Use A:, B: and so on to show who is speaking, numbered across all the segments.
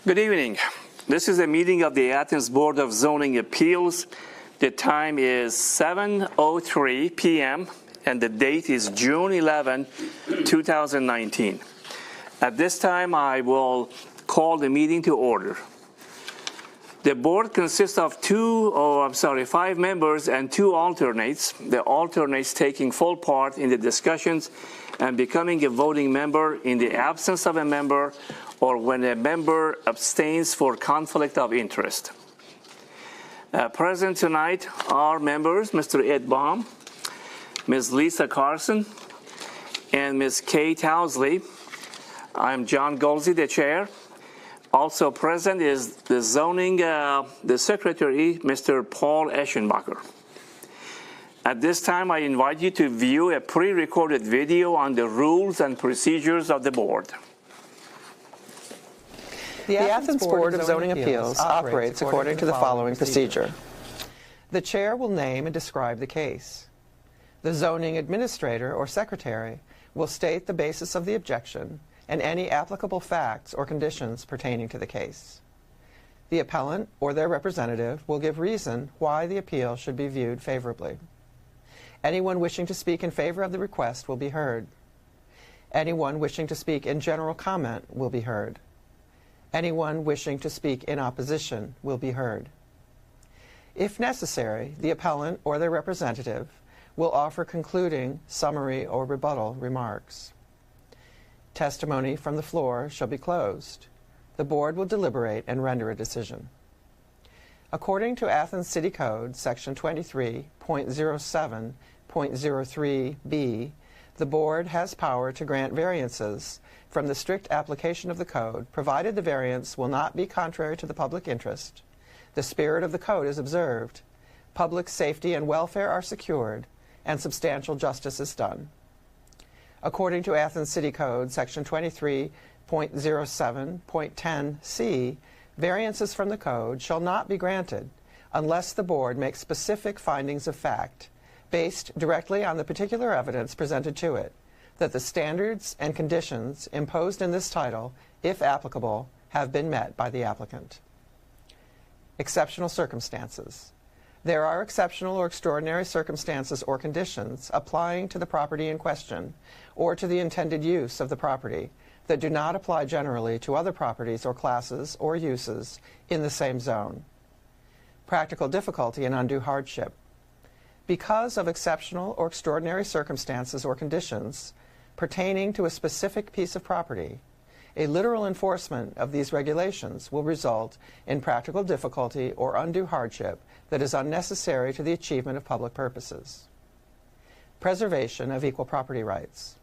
A: Good evening. This is a meeting of the Athens Board of Zoning Appeals. The time is 7:03 p.m. and the date is June 11, 2019. At this time, I will call the meeting to order. The board consists of five members and two alternates. The alternates taking full part in the discussions and becoming a voting member in the absence of a member or when a member abstains for conflict of interest. Present tonight are members, Mr. Ed Baum, Ms. Lisa Carson, and Ms. Kay Towsley. I'm John Golsey, the chair. Also present is the secretary, Mr. Paul Eschenbacher. At this time, I invite you to view a pre-recorded video on the rules and procedures of the board.
B: The Athens Board of Zoning Appeals operates according to the following procedure. The chair will name and describe the case. The zoning administrator or secretary will state the basis of the objection and any applicable facts or conditions pertaining to the case. The appellant or their representative will give reason why the appeal should be viewed favorably. Anyone wishing to speak in favor of the request will be heard. Anyone wishing to speak in general comment will be heard. Anyone wishing to speak in opposition will be heard. If necessary, the appellant or their representative will offer concluding, summary, or rebuttal remarks. Testimony from the floor shall be closed. The board will deliberate and render a decision. According to Athens City Code, Section 23.07.03b, the board has power to grant variances from the strict application of the code, provided the variance will not be contrary to the public interest, the spirit of the code is observed, public safety and welfare are secured, and substantial justice is done. According to Athens City Code, Section 23.07.10c, variances from the code shall not be granted unless the board makes specific findings of fact based directly on the particular evidence presented to it, that the standards and conditions imposed in this title, if applicable, have been met by the applicant. Exceptional circumstances. There are exceptional or extraordinary circumstances or conditions applying to the property in question or to the intended use of the property that do not apply generally to other properties or classes or uses in the same zone. Practical difficulty and undue hardship. Because of exceptional or extraordinary circumstances or conditions pertaining to a specific piece of property, a literal enforcement of these regulations will result in practical difficulty or undue hardship that is unnecessary to the achievement of public purposes. Preservation of equal property rights.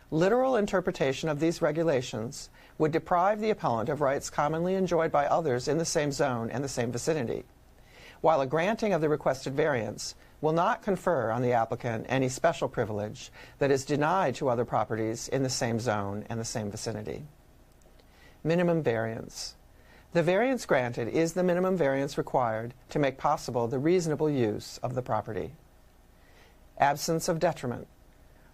B: Literal interpretation of these regulations would deprive the appellant of rights commonly enjoyed by others in the same zone and the same vicinity, while a granting of the requested variance will not confer on the applicant any special privilege that is denied to other properties in the same zone and the same vicinity. Minimum variance. The variance granted is the minimum variance required to make possible the reasonable use of the property. Absence of detriment.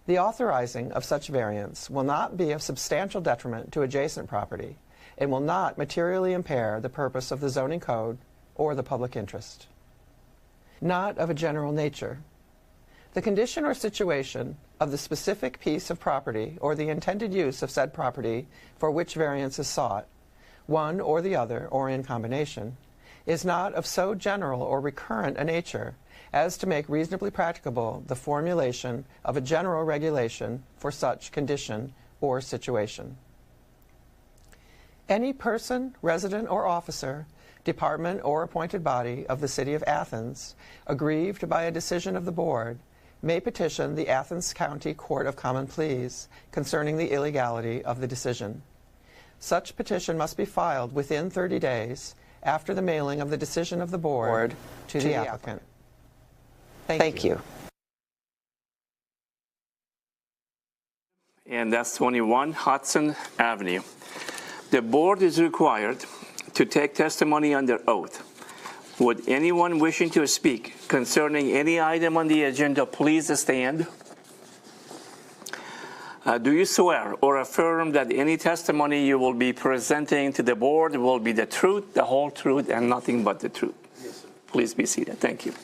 B: The authorizing of such variance will not be of substantial detriment to adjacent property and will not materially impair the purpose of the zoning code or the public interest. Not of a general nature. The condition or situation of the specific piece of property or the intended use of said property for which variance is sought, one or the other or in combination, is not of so general or recurrent a nature as to make reasonably practicable the formulation of a general regulation for such condition or situation. Any person, resident, or officer, department, or appointed body of the City of Athens, aggrieved by a decision of the Board, may petition the Athens County Court of Common Pleas concerning the illegality of the decision. Such petition must be filed within 30 days after the mailing of the decision of the Board to the applicant. Thank you.
A: And that's 21 Hudson Avenue. The board is required to take testimony under oath. Would anyone wishing to speak concerning any item on the agenda please stand? Do you swear or affirm that any testimony you will be presenting to the board will be the truth, the whole truth, and nothing but the truth?
C: Yes, sir.
A: Please be seated. Thank you.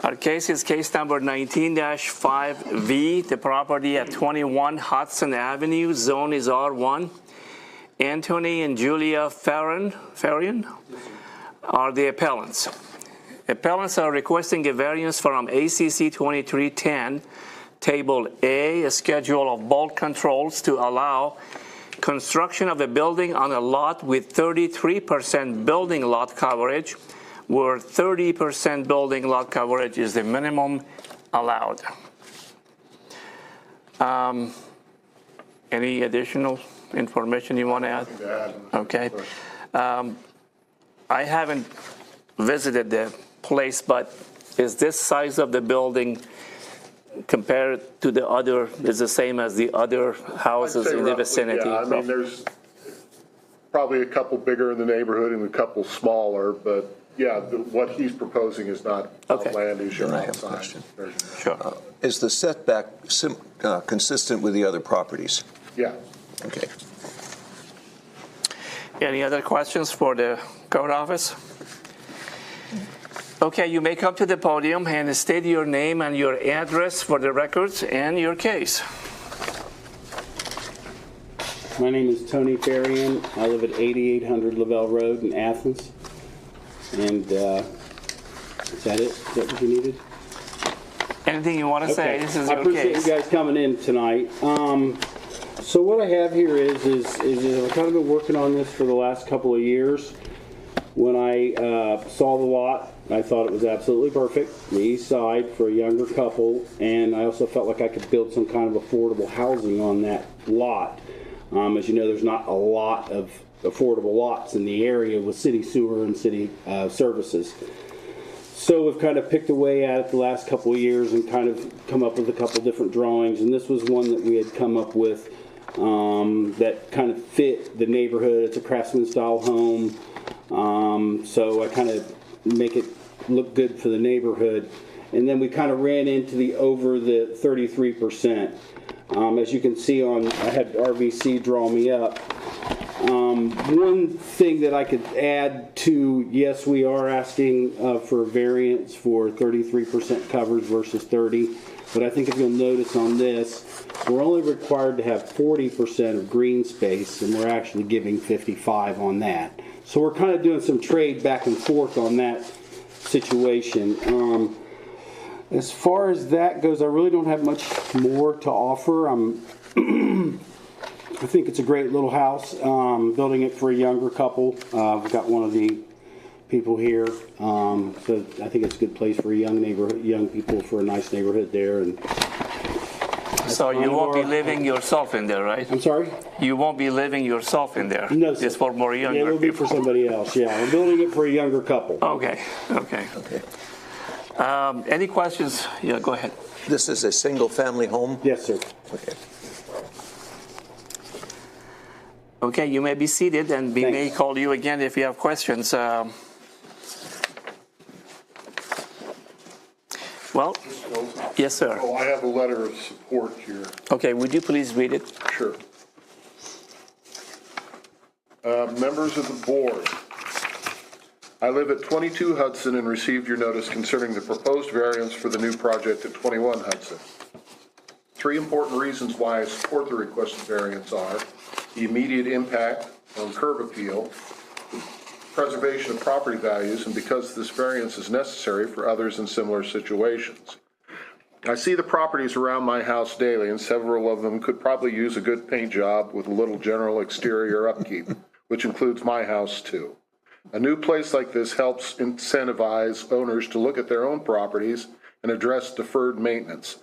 A: Our case is case number 19-5V. The property at 21 Hudson Avenue, zone is R1. Anthony and Julia Farian are the appellants. Appellants are requesting a variance from ACC 2310, Table A, a schedule of bulk controls to allow construction of a building on a lot with 33% building lot coverage, where 30% building lot coverage is the minimum allowed. Any additional information you want to add? Okay. I haven't visited the place, but is this size of the building compared to the other, is the same as the other houses in the vicinity?
D: Yeah, I mean, there's probably a couple bigger in the neighborhood and a couple smaller, but yeah, what he's proposing is not
A: Okay.
D: outlandish or
E: Then I have a
D: outside.
E: question.
A: Sure.
E: Is the setback consistent with the other properties?
D: Yeah.
E: Okay.
A: Any other questions for the code office? Okay, you may come to the podium and state your name and your address for the records and your case.
C: My name is Tony Farian. I live at 8800 Lavelle Road in Athens. And is that it? Is that what you needed?
A: Anything you want to say? This is
C: I
A: your
C: appreciate
A: case.
C: you guys coming in tonight. So what I have here is I've kind of been working on this for the last couple of years. When I saw the lot, I thought it was absolutely perfect, the east side for a younger couple, and I also felt like I could build some kind of affordable housing on that lot. As you know, there's not a lot of affordable lots in the area with city sewer and city services. So we've kind of picked away at it the last couple of years and kind of come up with a couple different drawings, and this was one that we had come up with that kind of fit the neighborhood. It's a craftsman style home, so I kind of make it look good for the neighborhood. And then we kind of ran into the over the 33%. As you can see I had RVC draw me up. One thing that I could add to, yes, we are asking for a variance for 33% coverage versus 30, but I think if you'll notice on this, we're only required to have 40% of green space, and we're actually giving 55 on that. So we're kind of doing some trade back and forth on that situation. As far as that goes, I really don't have much more to offer. I think it's a great little house. Building it for a younger couple. We've got one of the people here, so I think it's a good place for a young people for a nice neighborhood there. And
A: So you won't be living yourself in there, right?
C: I'm sorry?
A: You won't be living yourself in there?
C: No, sir.
A: It's for more younger
C: Yeah, it'll be
A: people?
C: for somebody else. Yeah, we're building it for a younger couple.
A: Okay. Any questions? Yeah, go ahead.
E: This is a single-family home?
C: Yes, sir.
E: Okay.
A: Okay, you may be seated, and we may
C: Thanks.
A: call you again if you have questions. Well, yes, sir.
D: Oh, I have a letter of support here.
A: Okay, would you please read it?
D: Sure. Members of the board, I live at 22 Hudson and received your notice concerning the proposed variance for the new project at 21 Hudson. Three important reasons why I support the requested variance are the immediate impact on curb appeal, preservation of property values, and because this variance is necessary for others in similar situations. I see the properties around my house daily, and several of them could probably use a good paint job with a little general exterior upkeep, which includes my house too. A new place like this helps incentivize owners to look at their own properties and address deferred maintenance.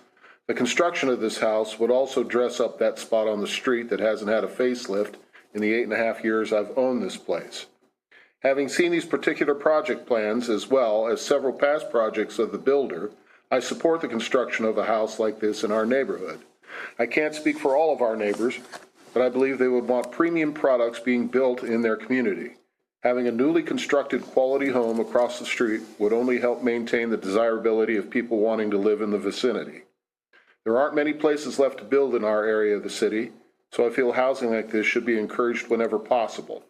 D: The construction of this house would also dress up that spot on the street that hasn't had a facelift in the 8.5 years I've owned this place. Having seen these particular project plans as well as several past projects of the builder, I support the construction of a house like this in our neighborhood. I can't speak for all of our neighbors, but I believe they would want premium products being built in their community. Having a newly constructed quality home across the street would only help maintain the desirability of people wanting to live in the vicinity. There aren't many places left to build in our area of the city, so I feel housing like this should be encouraged whenever possible.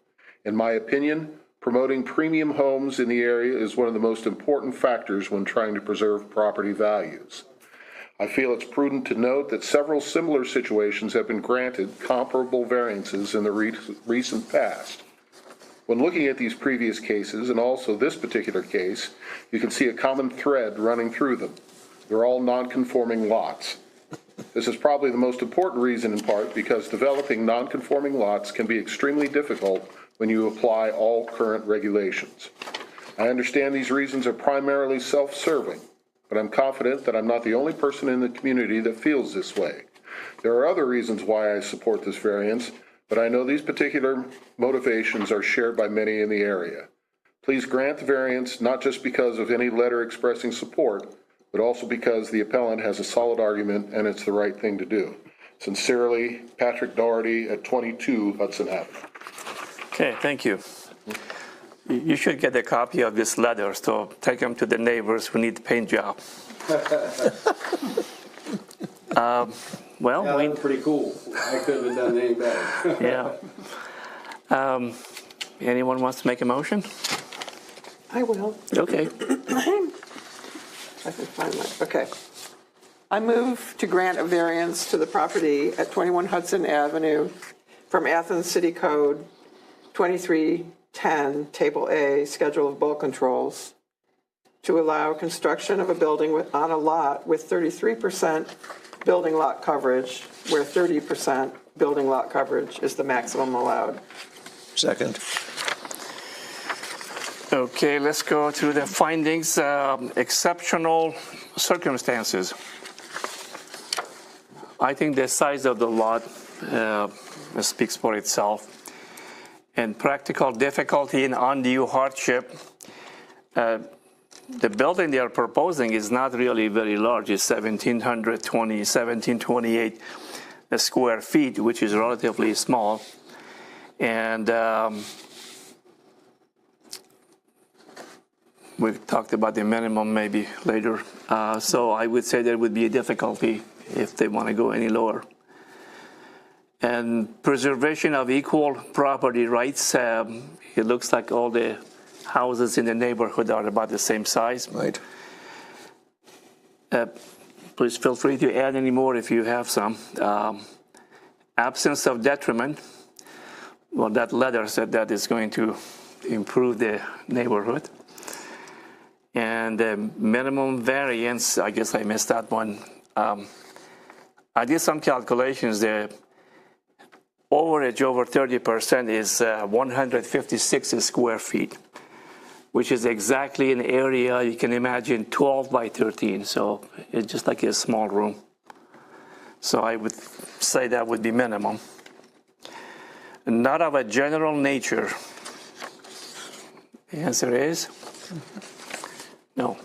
D: In my opinion, promoting premium homes in the area is one of the most important factors when trying to preserve property values. I feel it's prudent to note that several similar situations have been granted comparable variances in the recent past. When looking at these previous cases, and also this particular case, you can see a common thread running through them. They're all non-conforming lots. This is probably the most important reason, in part because developing non-conforming lots can be extremely difficult when you apply all current regulations. I understand these reasons are primarily self-serving, but I'm confident that I'm not the only person in the community that feels this way. There are other reasons why I support this variance, but I know these particular motivations are shared by many in the area. Please grant the variance not just because of any letter expressing support, but also because the appellant has a solid argument and it's the right thing to do. Sincerely, Patrick Doherty at 22 Hudson Avenue.
A: Okay, thank you. You should get a copy of this letter, so take them to the neighbors who need the paint job. Well,
C: Yeah, that was pretty cool. I couldn't have done any better.
A: yeah. Anyone wants to make a motion?
B: I will.
A: Okay.
B: I can find my, okay. I move to grant a variance to the property at 21 Hudson Avenue from Athens City Code 2310, Table A, Schedule of Bulk Controls, to allow construction of a building on a lot with 33% building lot coverage, where 30% building lot coverage is the maximum allowed.
E: Second.
A: Okay, let's go through the findings. Exceptional circumstances. I think the size of the lot speaks for itself. And practical difficulty and undue hardship. The building they are proposing is not really very large. It's 1728 square feet, which is relatively small. And we talked about the minimum maybe later. So I would say there would be a difficulty if they want to go any lower. And preservation of equal property rights. It looks like all the houses in the neighborhood are about the same size.
E: Right.
A: Please feel free to add any more if you have some. Absence of detriment. Well, that letter said that is going to improve the neighborhood. And minimum variance, I guess I missed that one. I did some calculations. The overage over 30% is 156 square feet, which is exactly an area you can imagine 12 by 13. So it's just like a small room. So I would say that would be minimum. Not of a general nature. The answer is no.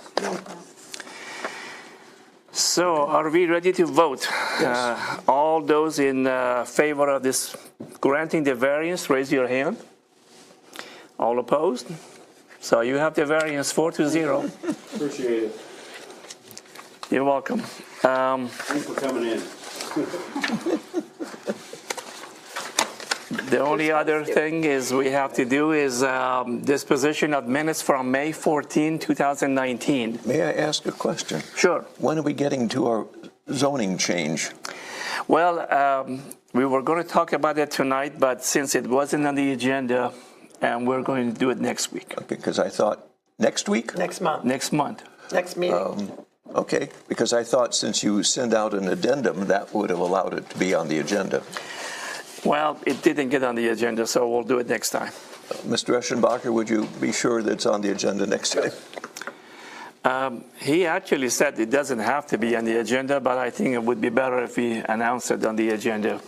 A: So are we ready to vote?
E: Yes.
A: All those in favor of this granting the variance, raise your hand. All opposed? So you have the variance 4-0.
C: Appreciate it.
A: You're welcome.
C: Thanks for coming in.
A: The only other thing is we have to do is disposition of minutes from May 14, 2019.
E: May I ask a question?
A: Sure.
E: When are we getting to our zoning change?
A: Well, we were going to talk about it tonight, but since it wasn't on the agenda, and we're going to do it next week.
E: Because I thought, next week?
B: Next month.
A: Next month.
B: Next meeting.
E: Okay, because I thought since you send out an addendum, that would have allowed it to be on the agenda.
A: Well, it didn't get on the agenda, so we'll do it next time.
E: Mr. Eschenbacher, would you be sure that it's on the agenda next time?
A: He actually said it doesn't have to be on the agenda, but I think it would be better if we announce it on the agenda.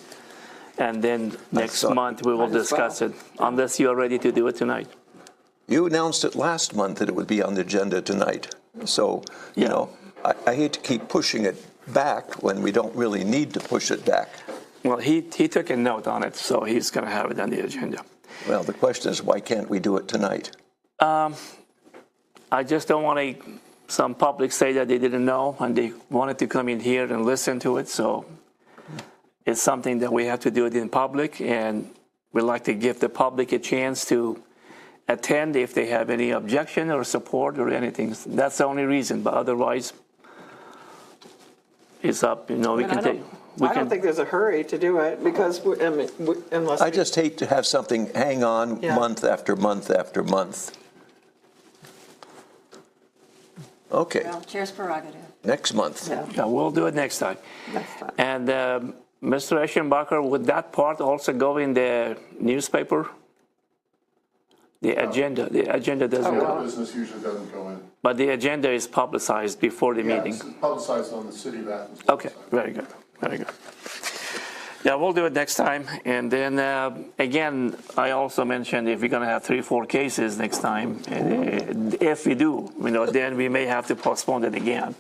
A: And then next month we will discuss it, unless you are ready to do it tonight.
E: You announced it last month that it would be on the agenda tonight. So, you know, I hate to keep pushing it back when we don't really need to push it back.
A: Well, he took a note on it, so he's going to have it on the agenda.
E: Well, the question is, why can't we do it tonight?
A: I just don't want to some public say that they didn't know and they wanted to come in here and listen to it. So it's something that we have to do it in public, and we like to give the public a chance to attend if they have any objection or support or anything. That's the only reason, but otherwise it's up. We can take.
B: I don't think there's a hurry to do it because unless
E: I just hate to have something hang on
B: Yeah.
E: month after month after month. Okay,
F: Well, chair's prerogative.
E: next month.
A: Yeah, we'll do it next time.
B: Next time.
A: And Mr. Eschenbacher, would that part also go in the newspaper? The agenda doesn't
D: Other
A: go,
D: business usually doesn't go in.
A: but the agenda is publicized before the
D: Yeah,
A: meeting.
D: it's publicized on the City of Athens.
A: Okay,
D: website.
A: very good, very good. Yeah, we'll do it next time. And then, again, I also mentioned if we're going to have 3-4 cases next time, if we do, then we may have to postpone it again.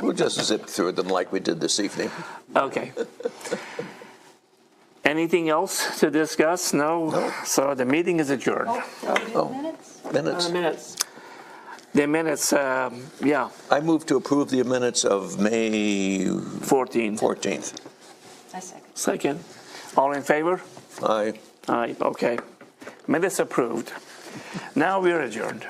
E: We'll just zip through them like we did this evening.
A: Okay. Anything else to discuss? No? So the meeting is adjourned.
F: Minutes?
E: Minutes.
B: Minutes.
A: The minutes, yeah,
E: I move to approve the minutes of May
A: 14.
E: 14th.
F: I second.
A: Second. All in favor?
E: Aye.
A: Aye, okay. Minutes approved. Now we're adjourned.